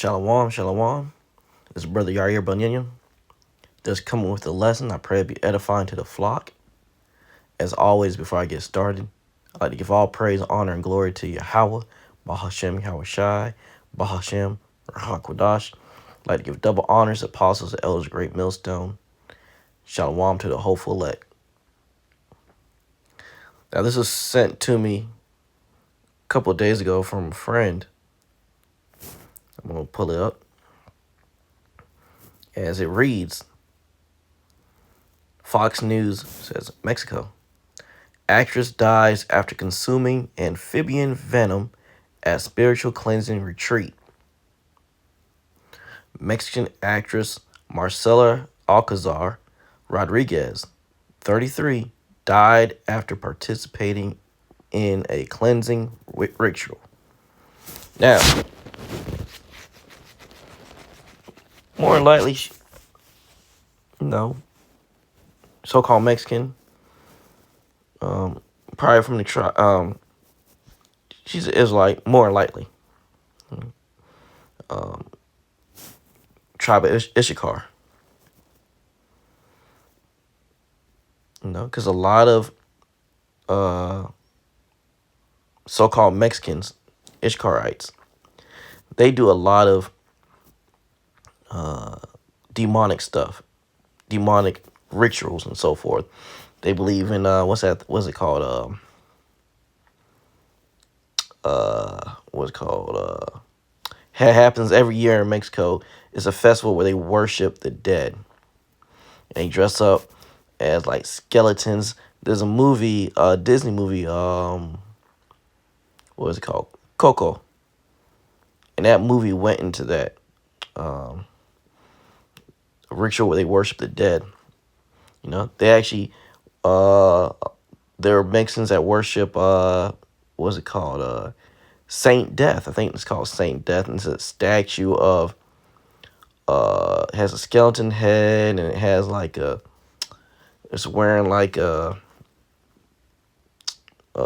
Shalom, shalom. This is Brother Yair Bunyan. Just coming with a lesson. I pray it be edifying to the flock. As always, before I get started, I'd like to give all praise, honor, and glory to Yahweh, Bahashem Yahweh Shai, Bahashem Rahakwadash. I'd like to give double honors to apostles and elders, great millstone. Shalom to the hopeful elect. Now, this was sent to me a couple of days ago from a friend. I'm going to pull it up. As it reads, Fox News says, Mexico. Actress dies after consuming amphibian venom at spiritual cleansing retreat. Mexican actress Marcela Alcazar Rodriguez, 33, died after participating in a cleansing ritual. Now, more than likely, so-called Mexican, probably from the tribe. She's an Israelite, more than likely. Tribe of Issachar. Because a lot of so-called Mexicans, Ishkarites, they do a lot of demonic stuff, demonic rituals and so forth. They believe in what's it called? It happens every year in Mexico. It's a festival where they worship the dead. And they dress up as like skeletons. There's a movie, Disney movie, what is it called? Coco. And that movie went into that ritual where they worship the dead. They actually there are Mexicans that worship what's it called? Saint Death. I think it's called Saint Death, and it's a statue of it has a skeleton head, and it has like it's wearing like a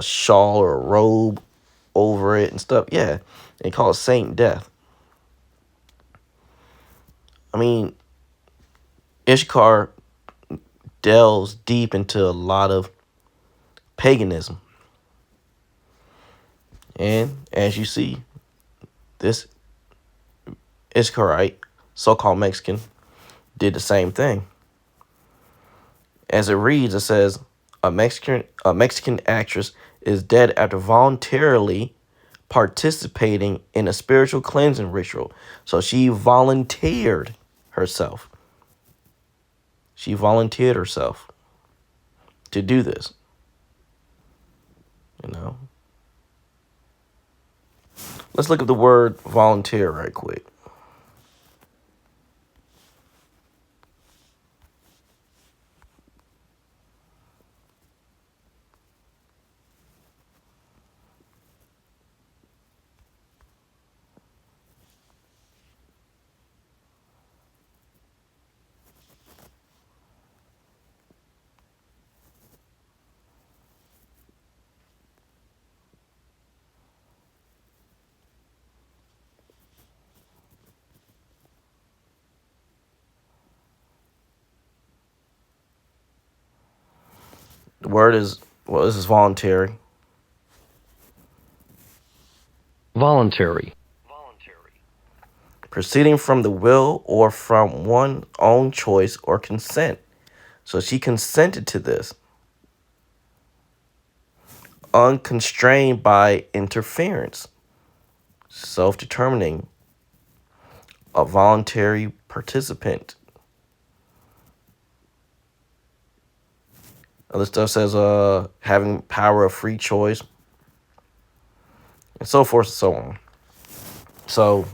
shawl or a robe over it and stuff. Yeah, they call it Saint Death. I mean, Ishkar delves deep into a lot of paganism. And as you see, this Ishkarite, so-called Mexican, did the same thing. As it reads, it says, a Mexican actress is dead after voluntarily participating in a spiritual cleansing ritual. So she volunteered herself. She volunteered herself to do this. Let's look at the word volunteer right quick. The word is, this is voluntary. Voluntary. Proceeding from the will or from one's own choice or consent. So she consented to this. Unconstrained by interference. Self-determining. A voluntary participant. Other stuff says having power of free choice. And so forth and so on. So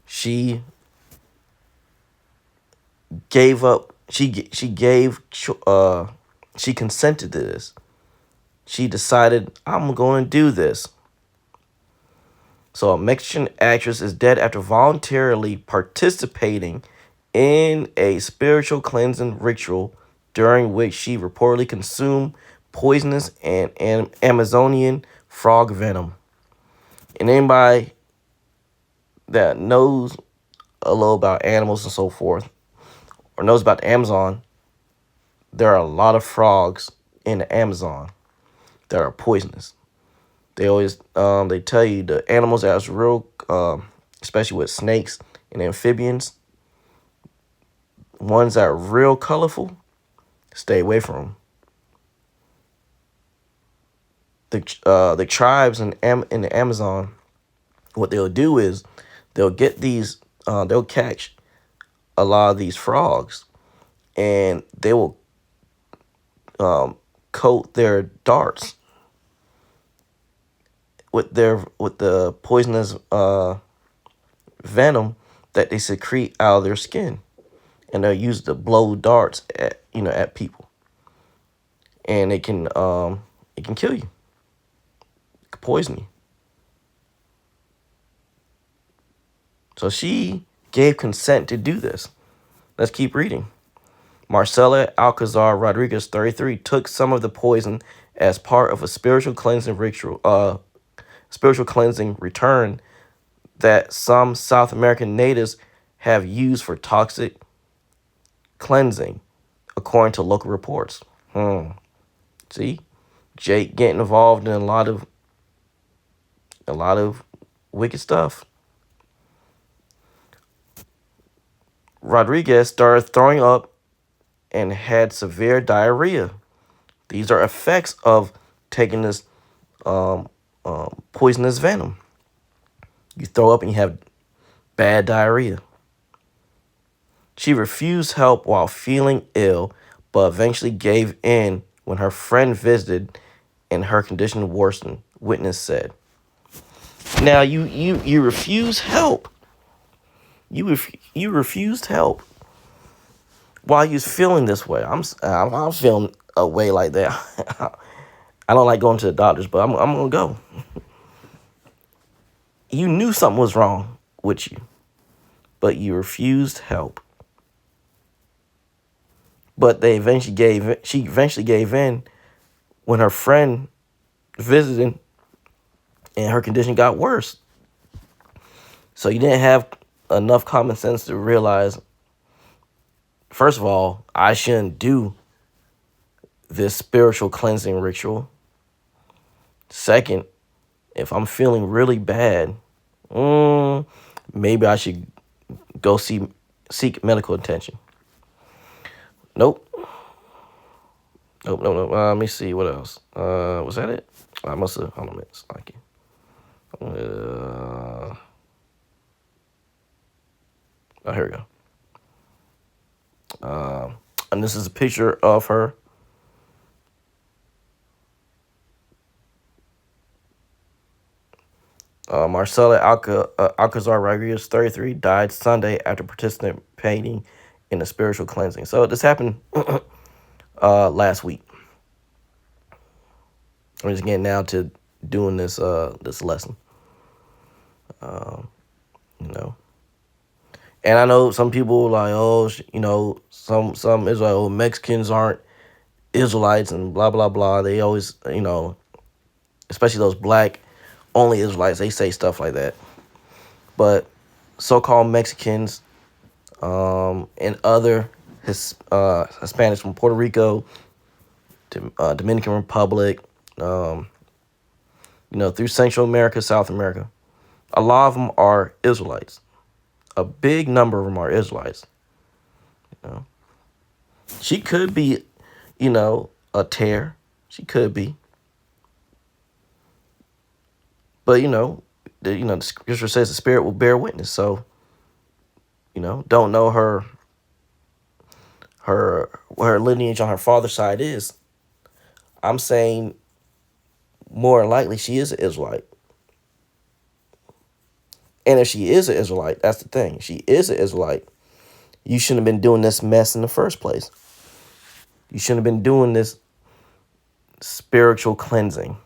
she gave up. She consented to this. She decided, I'm going to do this. So a Mexican actress is dead after voluntarily participating in a spiritual cleansing ritual during which she reportedly consumed poisonous and Amazonian frog venom. And anybody that knows a little about animals and so forth, or knows about the Amazon, there are a lot of frogs in the Amazon that are poisonous. They always they tell you the animals that's real, especially with snakes and amphibians, ones that are real colorful, stay away from them. The tribes in the Amazon, what they'll do is they'll get these, they'll catch a lot of these frogs, and they will coat their darts with the poisonous venom that they secrete out of their skin, and they'll use to blow darts at people, and it can kill you, it can poison you. So she gave consent to do this. Let's keep reading. Marcela Alcazar Rodriguez, 33, took some of the poison as part of a spiritual cleansing ritual, return that some South American natives have used for toxic cleansing, according to local reports. See, Jake getting involved in a lot of wicked stuff. Rodriguez started throwing up and had severe diarrhea. These are effects of taking this poisonous venom. You throw up and you have bad diarrhea. She refused help while feeling ill, but eventually gave in when her friend visited and her condition worsened, witness said. Now, you refuse help. You refused help while you was feeling this way. I'm feeling a way like that. I don't like going to the doctors, but I'm gonna go. You knew something was wrong with you, but you refused help. But she eventually gave in when her friend visited and her condition got worse. So you didn't have enough common sense to realize, first of all, I shouldn't do this spiritual cleansing ritual. Second, if I'm feeling really bad, maybe I should go seek medical attention. Nope. Nope. Let me see what else. Was that it? I must have. Hold on a minute. Like it. Oh, here we go. And this is a picture of her. Marcela Alcazar Rodriguez, 33, died Sunday after participating in a spiritual cleansing. So this happened last week. I'm just getting now to doing this lesson. And I know some people like, some Israel Mexicans aren't Israelites and blah blah blah. They always, especially those black only Israelites, they say stuff like that. But so-called Mexicans and other Hispanics from Puerto Rico, Dominican Republic, through Central America, South America, a lot of them are Israelites. A big number of them are Israelites. She could be, a tear. She could be. But, the scripture says the Spirit will bear witness. So, don't know what her lineage on her father's side is. I'm saying more than likely she is an Israelite. And if she is an Israelite, that's the thing. She is an Israelite. You shouldn't have been doing this mess in the first place. You shouldn't have been doing this spiritual cleansing.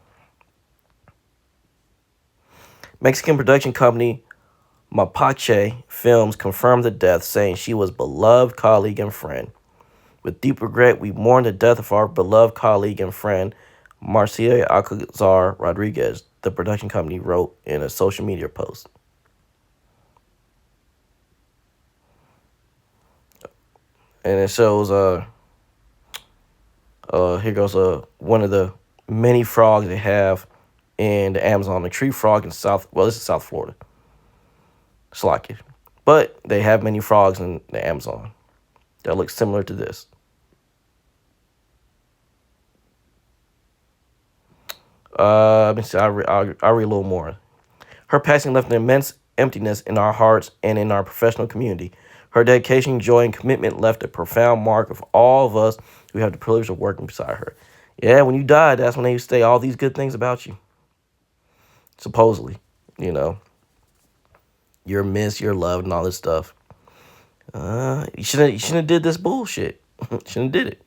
Mexican production company Mapache Films confirmed the death, saying she was a beloved colleague and friend. With deep regret, we mourn the death of our beloved colleague and friend, Marcia Alcazar Rodriguez, the production company wrote in a social media post. and it shows here goes one of the many frogs they have in the Amazon, the tree frog in this is South Florida. Slocky. But they have many frogs in the Amazon that look similar to this. Let me see. I'll read a little more. Her passing left an immense emptiness in our hearts and in our professional community. Her dedication, joy, and commitment left a profound mark of all of us who have the privilege of working beside her. Yeah, when you died, that's when they say all these good things about you. Supposedly, you know, you're missed, you're loved, and all this stuff. You shouldn't have did this bullshit. Shouldn't have did it.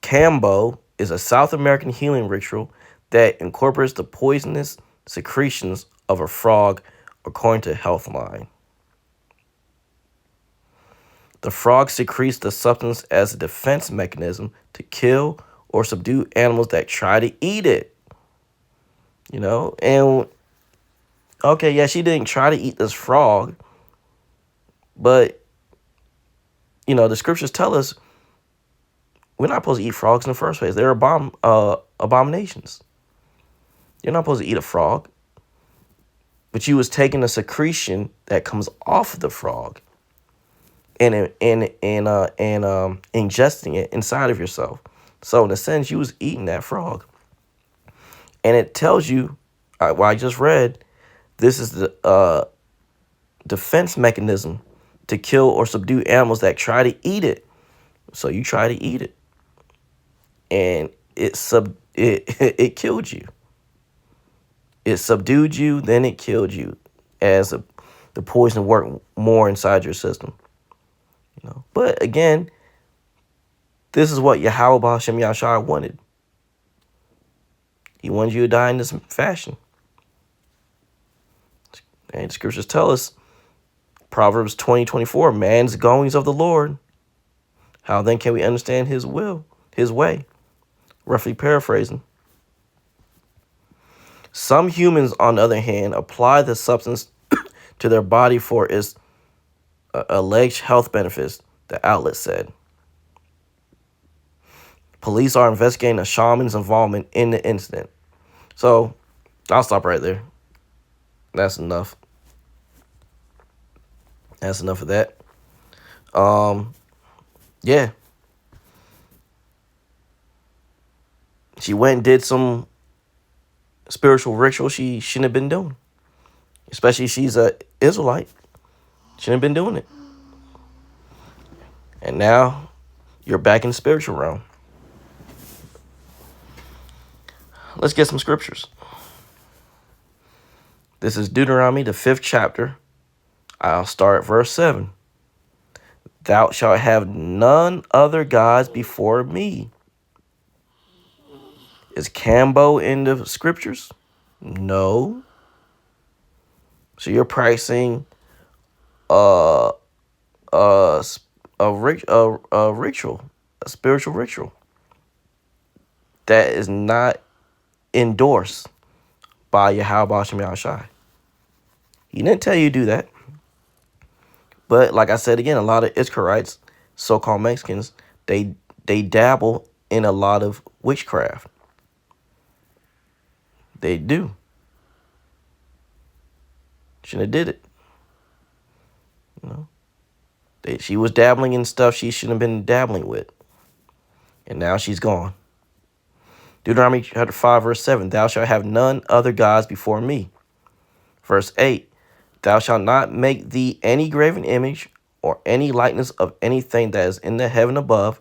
Kambo is a South American healing ritual that incorporates the poisonous secretions of a frog, according to Healthline. The frog secretes the substance as a defense mechanism to kill or subdue animals that try to eat it. You know, and okay, yeah, she didn't try to eat this frog, but you know, the scriptures tell us we're not supposed to eat frogs in the first place. They're abominations. You're not supposed to eat a frog. But you was taking the secretion that comes off of the frog and ingesting it inside of yourself. So in a sense, you was eating that frog. And it tells you, what I just read, this is the defense mechanism to kill or subdue animals that try to eat it. So you try to eat it, and it killed you. It subdued you, then it killed you, as the poison worked more inside your system. You know, but again, this is what Yahweh B'Hashem Yahshua wanted. He wanted you to die in this fashion. And the scriptures tell us, Proverbs 20:24, man's goings of the Lord. How then can we understand his will, his way? Roughly paraphrasing. Some humans, on the other hand, apply the substance to their body for its alleged health benefits, the outlet said. Police are investigating a shaman's involvement in the incident. So, I'll stop right there. That's enough. That's enough of that. Yeah. She went and did some spiritual ritual she shouldn't have been doing. Especially if she's an Israelite. Shouldn't have been doing it. And now you're back in the spiritual realm. Let's get some scriptures. This is Deuteronomy, the 5th chapter. I'll start at verse 7. Thou shalt have none other gods before me. Is Kambo in the scriptures? No. So you're practicing a ritual, a spiritual ritual that is not endorsed by Yahweh B'Hashem Yahushai. He didn't tell you to do that. But like I said again, a lot of Israelites, so-called Mexicans, they dabble in a lot of witchcraft. They do. Shouldn't have did it. You know, she was dabbling in stuff she shouldn't have been dabbling with, and now she's gone. Deuteronomy chapter 5, verse 7. Thou shalt have none other gods before me. Verse 8. Thou shalt not make thee any graven image or any likeness of anything that is in the heaven above,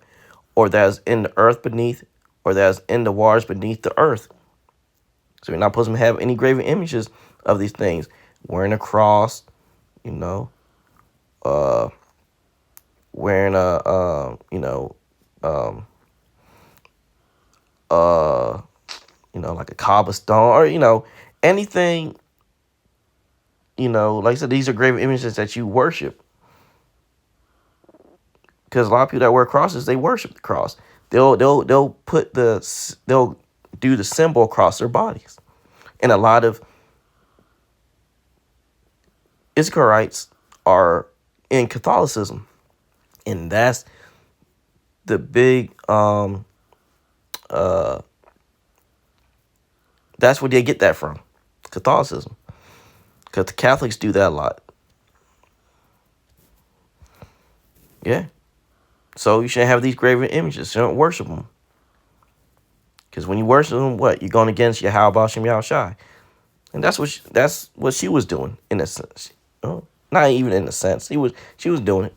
or that is in the earth beneath, or that is in the waters beneath the earth. So you're not supposed to have any graven images of these things. Wearing a cross, you know, wearing like a Kaaba stone, or, anything, like I said, these are graven images that you worship. Because a lot of people that wear crosses, they worship the cross. They'll do the symbol across their bodies. And a lot of Israelites are in Catholicism. And that's the big that's where they get that from. Catholicism. Because the Catholics do that a lot. Yeah. So you shouldn't have these graven images. You don't worship them. Because when you worship them, what? You're going against Yahweh Bashem Yahushai. And that's what she was doing, in a sense. Oh, not even in a sense. She was doing it.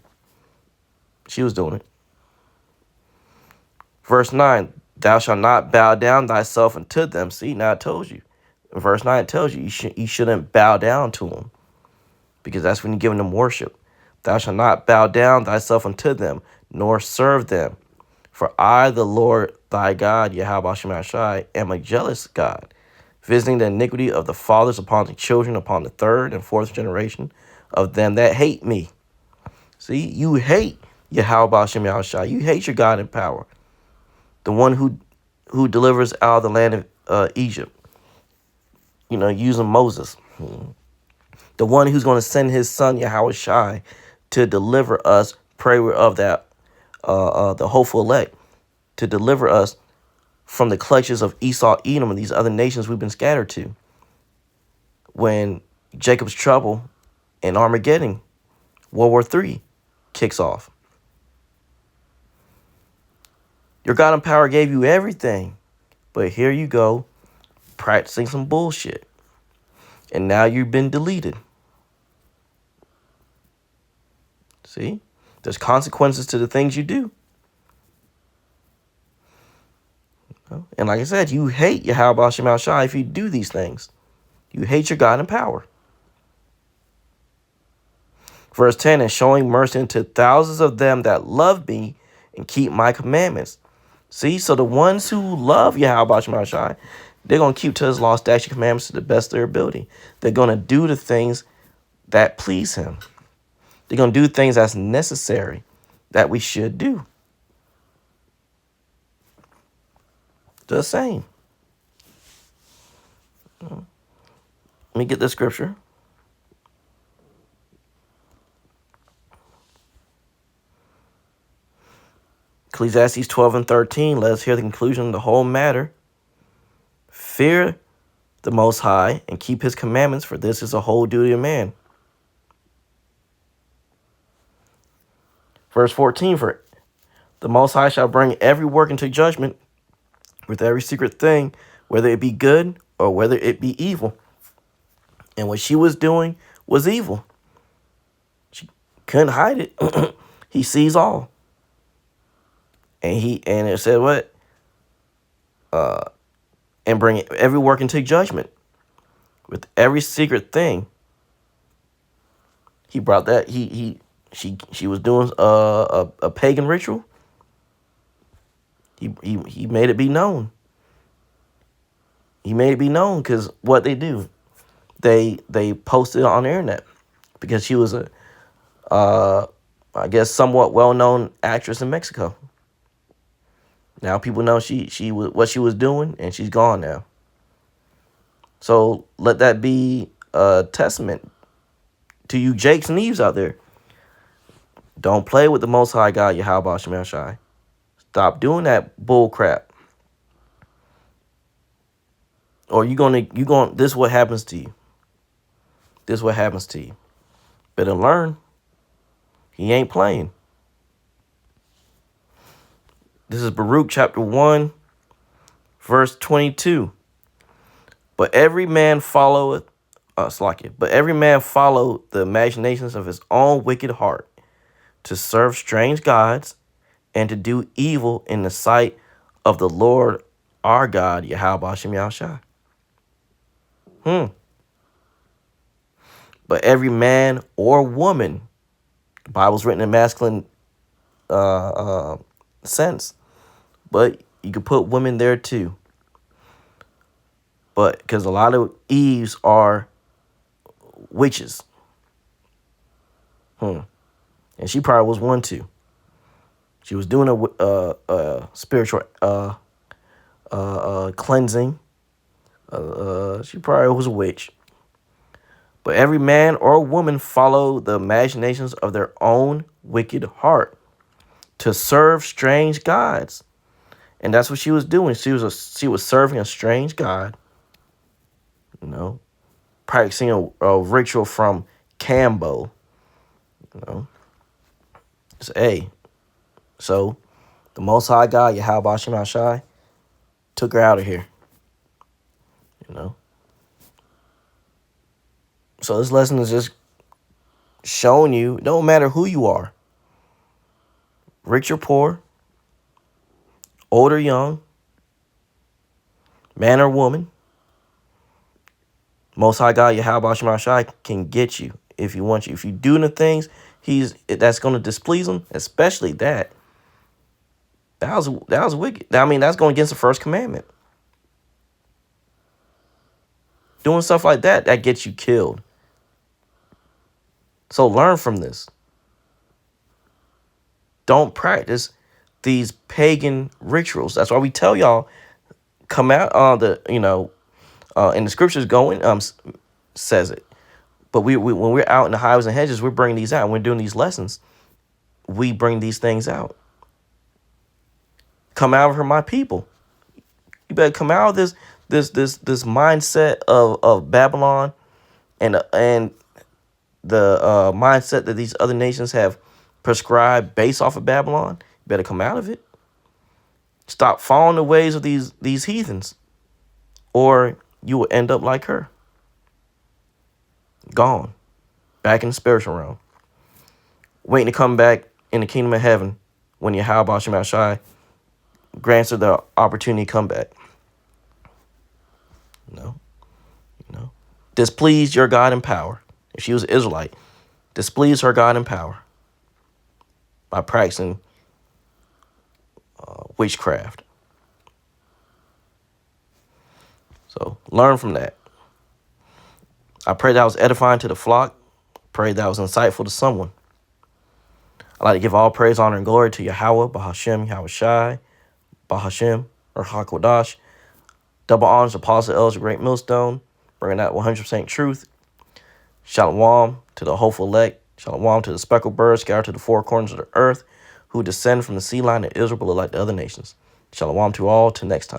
She was doing it. Verse 9, thou shalt not bow down thyself unto them. See, now it told you. In verse 9, it tells you you shouldn't bow down to them. Because that's when you're giving them worship. Thou shalt not bow down thyself unto them, nor serve them. For I, the Lord thy God, Yahweh Shem Shai, am a jealous God, visiting the iniquity of the fathers upon the children, upon the third and fourth generation of them that hate me. See, you hate Yahweh Shem Shai. You hate your God in power. The one who delivers out of the land of Egypt, using Moses. The one who's going to send his son, Yahweh Shai, to deliver us, prayer of that, the hopeful elect, to deliver us from the clutches of Esau, Edom, and these other nations we've been scattered to. When Jacob's trouble and Armageddon, World War III, kicks off. Your God in power gave you everything, but here you go, practicing some bullshit. And now you've been deleted. See? There's consequences to the things you do. And like I said, you hate Yahweh Shem Shai if you do these things. You hate your God in power. Verse 10, and showing mercy unto thousands of them that love me and keep my commandments. See, so the ones who love Yahweh Shem Shai, they're going to keep to his law, statute, commandments to the best of their ability. They're going to do the things that please him. They're going to do things that's necessary that we should do. The same. Let me get the scripture. Ecclesiastes 12 and 13. Let us hear the conclusion of the whole matter. Fear the Most High and keep his commandments, for this is a whole duty of man. Verse 14, for the Most High shall bring every work into judgment with every secret thing, whether it be good or whether it be evil. And what she was doing was evil. She couldn't hide it. He sees all. And it said what? And bring every work into judgment with every secret thing. He brought that. She was doing a pagan ritual. He made it be known. He made it be known because what they do, they posted it on the internet because she was a I guess somewhat well-known actress in Mexico. Now people know she was what she was doing, and she's gone now. So let that be a testament to you Jakes and Eves out there. Don't play with the Most High God, Yahweh Shem Shai. Stop doing that bull crap. Or this is what happens to you. This is what happens to you. Better learn. He ain't playing. This is Baruch chapter 1, verse 22. But every man follow the imaginations of his own wicked heart, to serve strange gods and to do evil in the sight of the Lord our God, Yahweh Shem Yahushai. But every man or woman, the Bible's written in masculine sense, but you could put women there too. But because a lot of Eves are witches. And she probably was one too. She was doing a spiritual cleansing. She probably was a witch. But every man or woman follow the imaginations of their own wicked heart to serve strange gods. And that's what she was doing. She was serving a strange god, you know, practicing a ritual from Kambo, you know. So the Most High God, Yahweh Shem Shai, took her out of here, you know. So this lesson is just showing you, no matter who you are, rich or poor, old or young, man or woman, Most High God, Yahweh Shem Shai, can get you if he wants you. If you do the things that's going to displease him, especially that was wicked. I mean, that's going against the first commandment. Doing stuff like that gets you killed. So learn from this. Don't practice these pagan rituals. That's why we tell y'all, come out on and the scriptures says it. But we when we're out in the highways and hedges, we're bringing these out. And we're doing these lessons. We bring these things out. Come out of her, my people. You better come out of this mindset of Babylon and the mindset that these other nations have prescribed based off of Babylon. You better come out of it. Stop following the ways of these heathens, or you will end up like her. Gone. Back in the spiritual realm. Waiting to come back in the kingdom of heaven when Yahweh Shem Shai grants her the opportunity to come back. Displease your God in power. If she was an Israelite, displease her God in power by practicing witchcraft. So learn from that. I pray that was edifying to the flock. Pray that was insightful to someone. I'd like to give all praise, honor, and glory to Yahweh, Bahashem, Yahweh Shai, Bahashem, or HaKodash. Double honors to Apostle Elder Great Millstone, bringing out 100% truth. Shalom to the hopeful elect. Shalom to the speckled birds scattered to the four corners of the earth, who descend from the sea line of Israel, but like the other nations. Shalom to all. Till next time.